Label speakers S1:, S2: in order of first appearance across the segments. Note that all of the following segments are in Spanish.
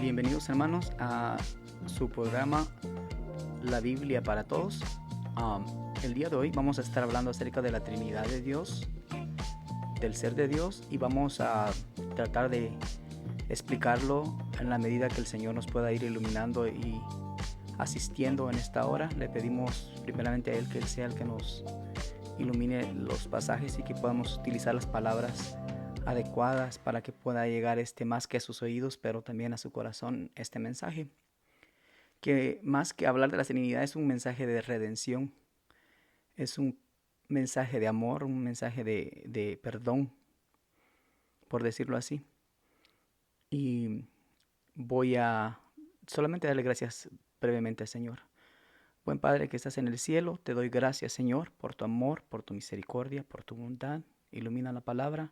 S1: Bienvenidos hermanos a su programa La Biblia para Todos. El día de hoy vamos a estar hablando acerca de la Trinidad de Dios, del ser de Dios, y vamos a tratar de explicarlo en la medida que el Señor nos pueda ir iluminando y asistiendo en esta hora. Le pedimos primeramente a Él que Él sea el que nos ilumine los pasajes y que podamos utilizar las palabras adecuadas para que pueda llegar más que a sus oídos, pero también a su corazón este mensaje. Que más que hablar de la Trinidad es un mensaje de redención, es un mensaje de amor, un mensaje de perdón, por decirlo así. Y voy a solamente darle gracias brevemente al Señor. Buen Padre que estás en el cielo, te doy gracias, Señor, por tu amor, por tu misericordia, por tu bondad. Ilumina la palabra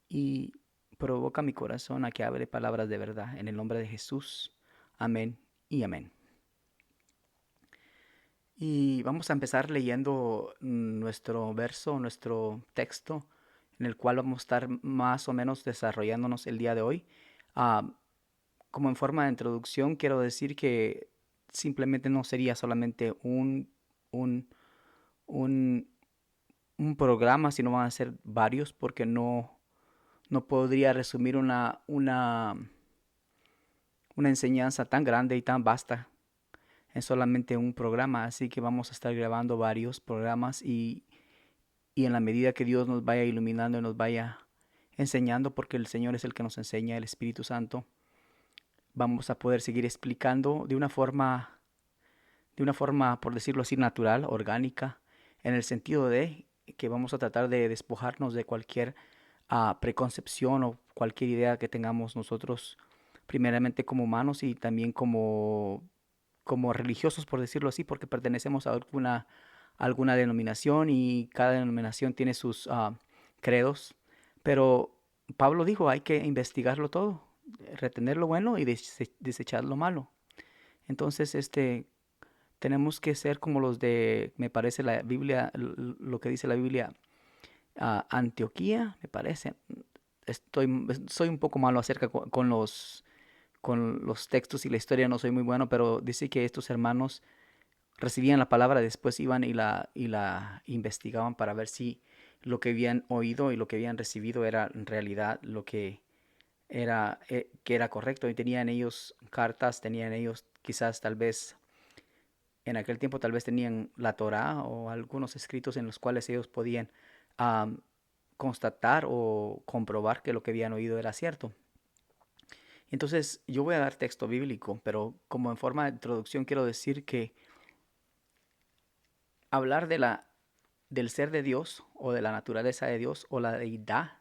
S1: y provoca mi corazón a que hable palabras de verdad. En el nombre de Jesús. Amén y amén. Y vamos a empezar leyendo nuestro verso, nuestro texto, en el cual vamos a estar más o menos desarrollándonos el día de hoy. Ah, Como en forma de introducción, quiero decir que simplemente no sería solamente un, un, un programa, sino van a ser varios, porque no podría resumir una enseñanza tan grande y tan vasta en solamente un programa. Así que vamos a estar grabando varios programas y en la medida que Dios nos vaya iluminando y nos vaya enseñando, porque el Señor es el que nos enseña, el Espíritu Santo, vamos a poder seguir explicando de una forma, por decirlo así, natural, orgánica, en el sentido de que vamos a tratar de despojarnos de cualquier preconcepción o cualquier idea que tengamos nosotros, primeramente como humanos y también como religiosos, por decirlo así, porque pertenecemos a alguna denominación y cada denominación tiene sus credos. Pero Pablo dijo, hay que investigarlo todo, retener lo bueno y desechar lo malo. Entonces, tenemos que ser como los de, me parece la Biblia, lo que dice la Biblia, Antioquía, me parece. Soy un poco malo acerca con los textos y la historia, no soy muy bueno, pero dice que estos hermanos recibían la palabra, después iban y la investigaban para ver si lo que habían oído y lo que habían recibido era en realidad lo que era correcto. Y tenían ellos cartas, tenían ellos quizás tal vez en aquel tiempo tal vez tenían la Torá o algunos escritos en los cuales ellos podían am, constatar o comprobar que lo que habían oído era cierto. Entonces yo voy a dar texto bíblico, pero como en forma de introducción quiero decir que hablar del ser de Dios o de la naturaleza de Dios o la deidad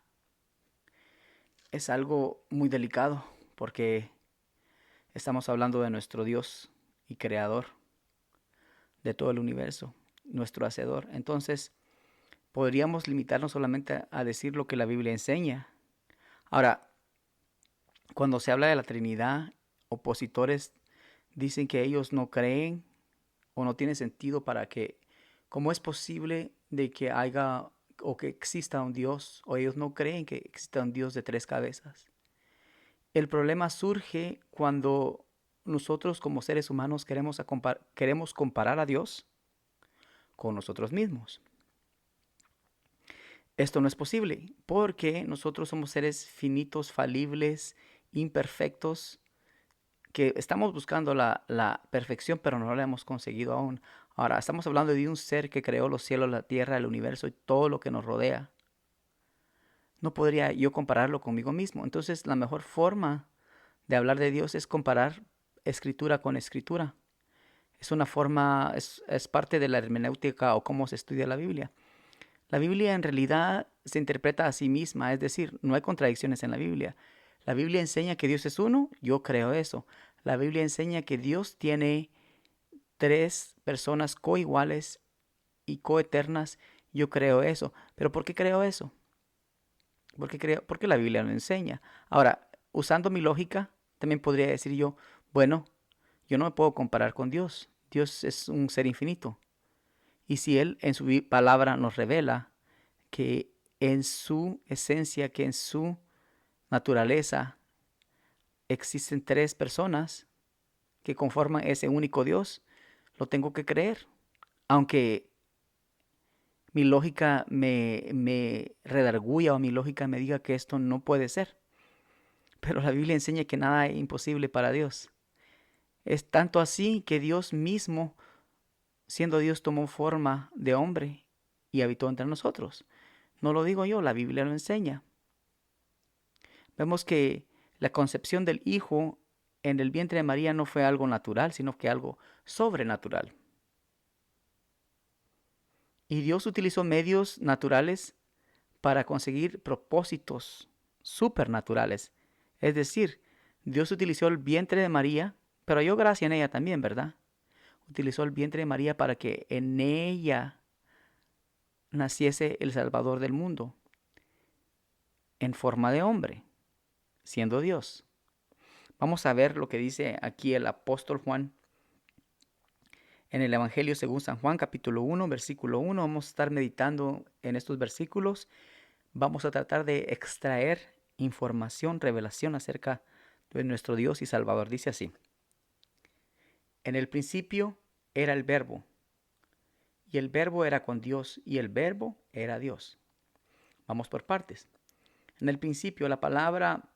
S1: es algo muy delicado porque estamos hablando de nuestro Dios y creador de todo el universo, nuestro hacedor. Entonces podríamos limitarnos solamente a decir lo que la Biblia enseña. Ahora, cuando se habla de la Trinidad, opositores dicen que ellos no creen o no tiene sentido para que, ¿cómo es posible de que haya o que exista un Dios? O ellos no creen que exista un Dios de tres cabezas. El problema surge cuando nosotros como seres humanos queremos comparar a Dios con nosotros mismos. Esto no es posible porque nosotros somos seres finitos, falibles, imperfectos, que estamos buscando la perfección, pero no la hemos conseguido aún. Ahora, estamos hablando de un ser que creó los cielos, la tierra, el universo y todo lo que nos rodea. No podría yo compararlo conmigo mismo. Entonces, la mejor forma de hablar de Dios es comparar escritura con escritura. Es una forma, es parte de la hermenéutica o cómo se estudia la Biblia. La Biblia en realidad se interpreta a sí misma, es decir, no hay contradicciones en la Biblia. La Biblia enseña que Dios es uno, yo creo eso. La Biblia enseña que Dios tiene tres personas coiguales y coeternas, yo creo eso. ¿Pero por qué creo eso? Porque la Biblia lo enseña. Ahora, usando mi lógica, también podría decir yo, bueno, yo no me puedo comparar con Dios. Dios es un ser infinito. Y si Él en su palabra nos revela que en su esencia, que en su naturaleza existen tres personas que conforman ese único Dios, lo tengo que creer. Aunque mi lógica me redarguya o mi lógica me diga que esto no puede ser. Pero la Biblia enseña que nada es imposible para Dios. Es tanto así que Dios mismo, siendo Dios, tomó forma de hombre y habitó entre nosotros. No lo digo yo, la Biblia lo enseña. Vemos que la concepción del Hijo en el vientre de María no fue algo natural, sino que algo sobrenatural. Y Dios utilizó medios naturales para conseguir propósitos supernaturales. Es decir, Dios utilizó el vientre de María, pero halló gracia en ella también, ¿verdad? Utilizó el vientre de María para que en ella naciese el Salvador del mundo, en forma de hombre, siendo Dios. Vamos a ver lo que dice aquí el apóstol Juan en el Evangelio según San Juan, capítulo 1, versículo 1. Vamos a estar meditando en estos versículos. Vamos a tratar de extraer información, revelación acerca de nuestro Dios y Salvador. Dice así: en el principio era el Verbo, y el Verbo era con Dios, y el Verbo era Dios. Vamos por partes. En el principio, la palabra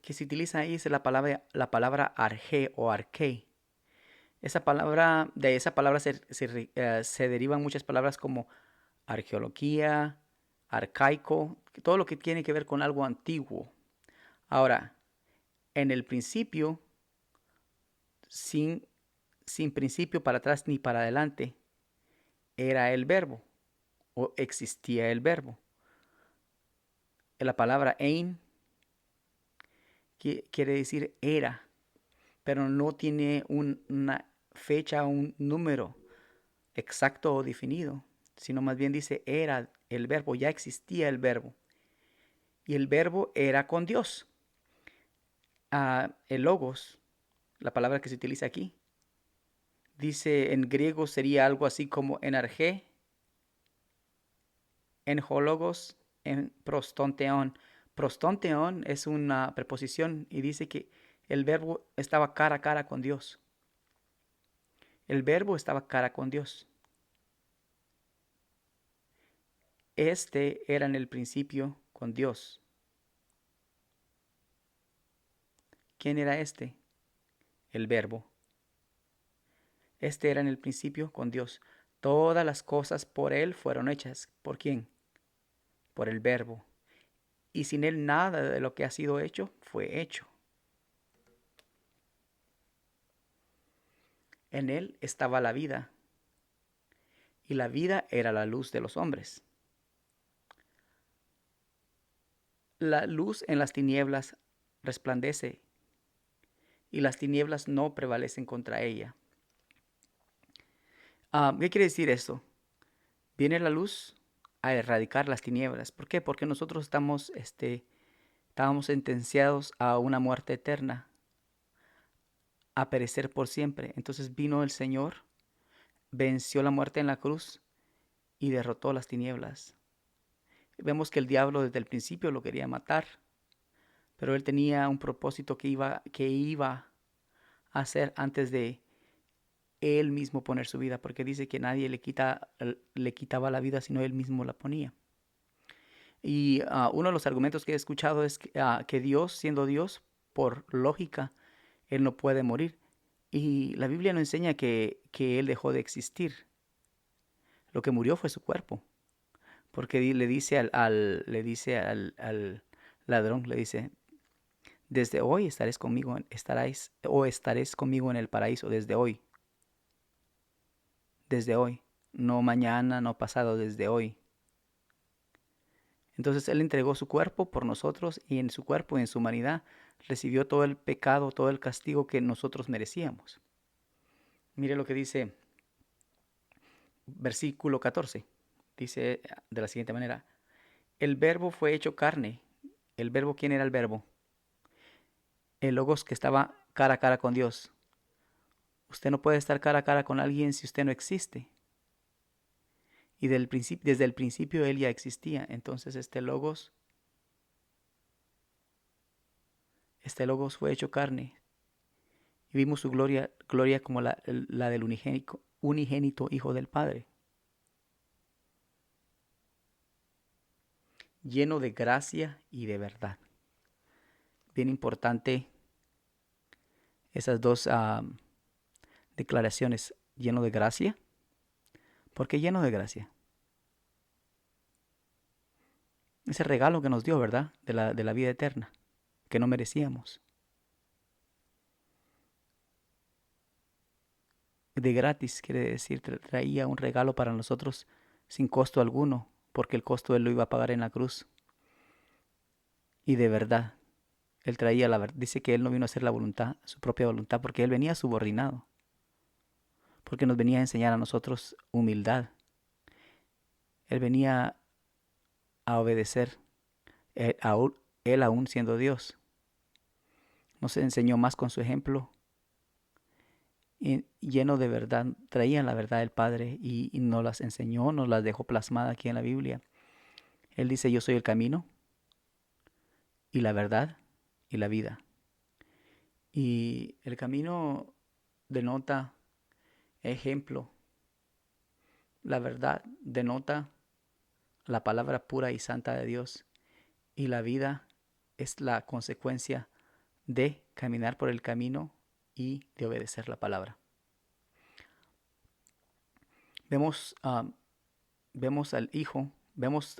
S1: que se utiliza ahí es la palabra arge o arqué. De esa palabra se derivan muchas palabras como arqueología, arcaico, todo lo que tiene que ver con algo antiguo. Ahora, en el principio, sin, sin principio para atrás ni para adelante, era el verbo o existía el verbo. La palabra ein quiere decir era, pero no tiene una fecha o un número exacto o definido, sino más bien dice era el verbo, ya existía el verbo. Y el verbo era con Dios. El logos, la palabra que se utiliza aquí, dice en griego sería algo así como enargé, enjólogos, en prostonteón. Prostonteón es una preposición y dice que el verbo estaba cara a cara con Dios. El verbo estaba cara con Dios. Este era en el principio con Dios. ¿Quién era este? El verbo. Este era en el principio con Dios. Todas las cosas por Él fueron hechas. ¿Por quién? Por el verbo. Y sin Él nada de lo que ha sido hecho fue hecho. En Él estaba la vida. Y la vida era la luz de los hombres. La luz en las tinieblas resplandece. Y las tinieblas no prevalecen contra ella. ¿Qué quiere decir esto? Viene la luz a erradicar las tinieblas. ¿Por qué? Porque nosotros estábamos sentenciados a una muerte eterna, a perecer por siempre. Entonces vino el Señor, venció la muerte en la cruz y derrotó las tinieblas. Vemos que el diablo desde el principio lo quería matar, pero él tenía un propósito que iba a hacer antes de él mismo poner su vida, porque dice que nadie le quitaba la vida, sino él mismo la ponía. Y uno de los argumentos que he escuchado es que Dios, siendo Dios, por lógica, Él no puede morir. Y la Biblia nos enseña que Él dejó de existir. Lo que murió fue su cuerpo. Porque le dice al ladrón, le dice, desde hoy estaréis conmigo en el paraíso, desde hoy. Desde hoy. No mañana, no pasado, desde hoy. Entonces Él entregó su cuerpo por nosotros y en su cuerpo y en su humanidad recibió todo el pecado, todo el castigo que nosotros merecíamos. Mire lo que dice versículo 14. Dice de la siguiente manera: el verbo fue hecho carne. ¿El verbo quién era el verbo? El logos que estaba cara a cara con Dios. Usted no puede estar cara a cara con alguien si usted no existe. Y desde el principio Él ya existía. Entonces este logos Este Logos fue hecho carne y vimos su gloria como la del unigénito Hijo del Padre, lleno de gracia y de verdad. Bien importante esas dos declaraciones, lleno de gracia. ¿Por qué lleno de gracia? Ese regalo que nos dio, ¿verdad? De la vida eterna, que no merecíamos. De gratis, quiere decir, traía un regalo para nosotros sin costo alguno, porque el costo Él lo iba a pagar en la cruz. Y de verdad, Él traía la verdad. Dice que Él no vino a hacer la voluntad, su propia voluntad, porque Él venía subordinado, porque nos venía a enseñar a nosotros humildad. Él venía a obedecer, Él aún siendo Dios. Nos enseñó más con su ejemplo, y lleno de verdad, traía la verdad del Padre y nos las enseñó, nos las dejó plasmada aquí en la Biblia. Él dice, yo soy el camino y la verdad y la vida. Y el camino denota ejemplo, la verdad denota la palabra pura y santa de Dios, y la vida es la consecuencia de caminar por el camino y de obedecer la palabra. Vemos, vemos al Hijo,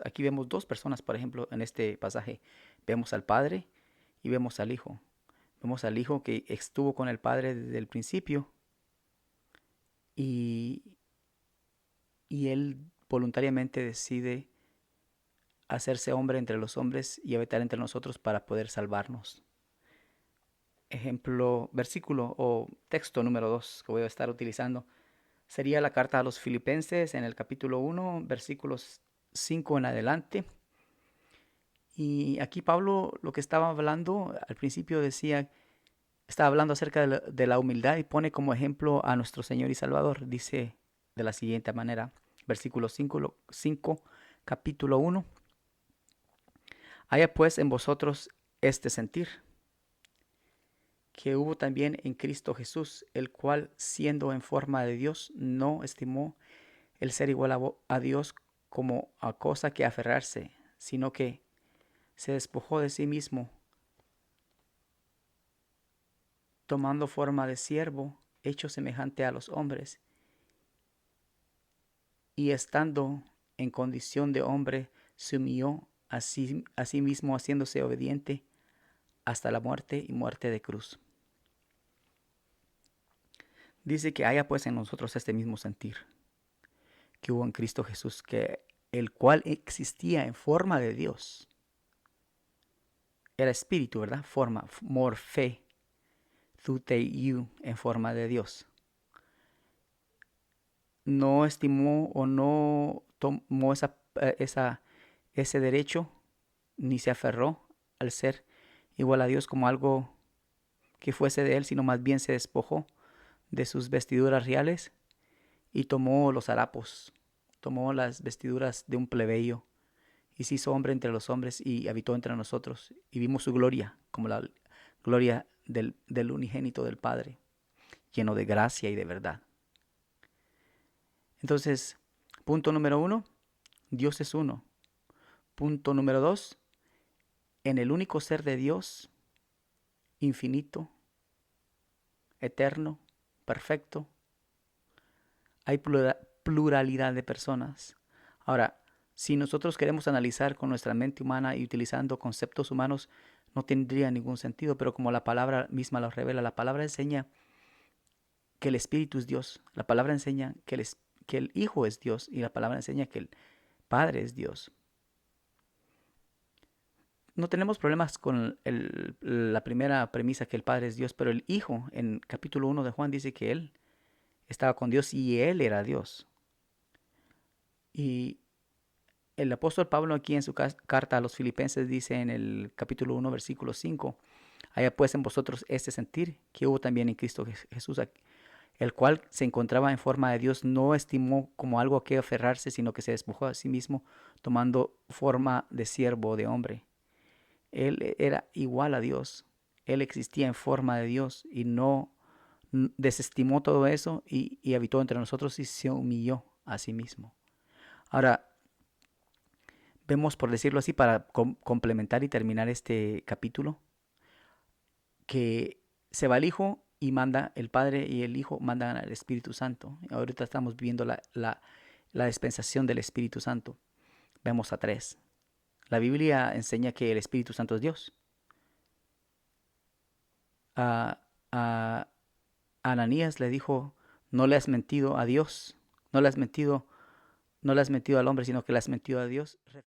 S1: aquí vemos dos personas, por ejemplo, en este pasaje. Vemos al Padre y vemos al Hijo. Vemos al Hijo que estuvo con el Padre desde el principio y, y Él voluntariamente decide hacerse hombre entre los hombres y habitar entre nosotros para poder salvarnos. Ejemplo, versículo o texto número 2 que voy a estar utilizando sería la carta a los Filipenses en el capítulo 1, versículos 5 en adelante. Y aquí Pablo lo que estaba hablando al principio estaba hablando acerca de la humildad y pone como ejemplo a nuestro Señor y Salvador. Dice de la siguiente manera, versículo 5 capítulo 1. Haya pues en vosotros este sentir, que hubo también en Cristo Jesús, el cual, siendo en forma de Dios, no estimó el ser igual a Dios como a cosa que aferrarse, sino que se despojó de sí mismo, tomando forma de siervo, hecho semejante a los hombres, y estando en condición de hombre, se humilló a sí mismo, haciéndose obediente hasta la muerte y muerte de cruz. Dice que haya pues en nosotros este mismo sentir que hubo en Cristo Jesús, que el cual existía en forma de Dios. Era espíritu, ¿verdad? Forma, morfe, thuteiu, en forma de Dios. No estimó o no tomó ese derecho, ni se aferró al ser igual a Dios como algo que fuese de él, sino más bien se despojó de sus vestiduras reales y tomó los harapos, tomó las vestiduras de un plebeyo y se hizo hombre entre los hombres y habitó entre nosotros y vimos su gloria como la gloria del unigénito del Padre, lleno de gracia y de verdad. Entonces, punto número 1, Dios es uno. Punto número 2, en el único ser de Dios, infinito, eterno, perfecto, hay pluralidad de personas. Ahora, si nosotros queremos analizar con nuestra mente humana y utilizando conceptos humanos, no tendría ningún sentido, pero como la palabra misma lo revela, la palabra enseña que el Espíritu es Dios, la palabra enseña que el Hijo es Dios y la palabra enseña que el Padre es Dios. No tenemos problemas con la primera premisa que el Padre es Dios, pero el Hijo en capítulo 1 de Juan dice que Él estaba con Dios y Él era Dios. Y el apóstol Pablo aquí en su carta a los Filipenses dice en el capítulo 1 versículo 5, haya pues en vosotros este sentir que hubo también en Cristo Jesús, el cual se encontraba en forma de Dios, no estimó como algo a que aferrarse, sino que se despojó a sí mismo, tomando forma de siervo, de hombre. Él era igual a Dios Él existía en forma de Dios y no desestimó todo eso y habitó entre nosotros y se humilló a sí mismo. Ahora, vemos, por decirlo así, para complementar y terminar este capítulo, que se va el Hijo y manda el Padre y el Hijo mandan al Espíritu Santo. Ahorita estamos viviendo la dispensación del Espíritu Santo. Vemos a tres. La Biblia enseña que el Espíritu Santo es Dios. A, a Ananías le dijo, no le has mentido a Dios, no le has mentido, no le has mentido al hombre, sino que le has mentido a Dios.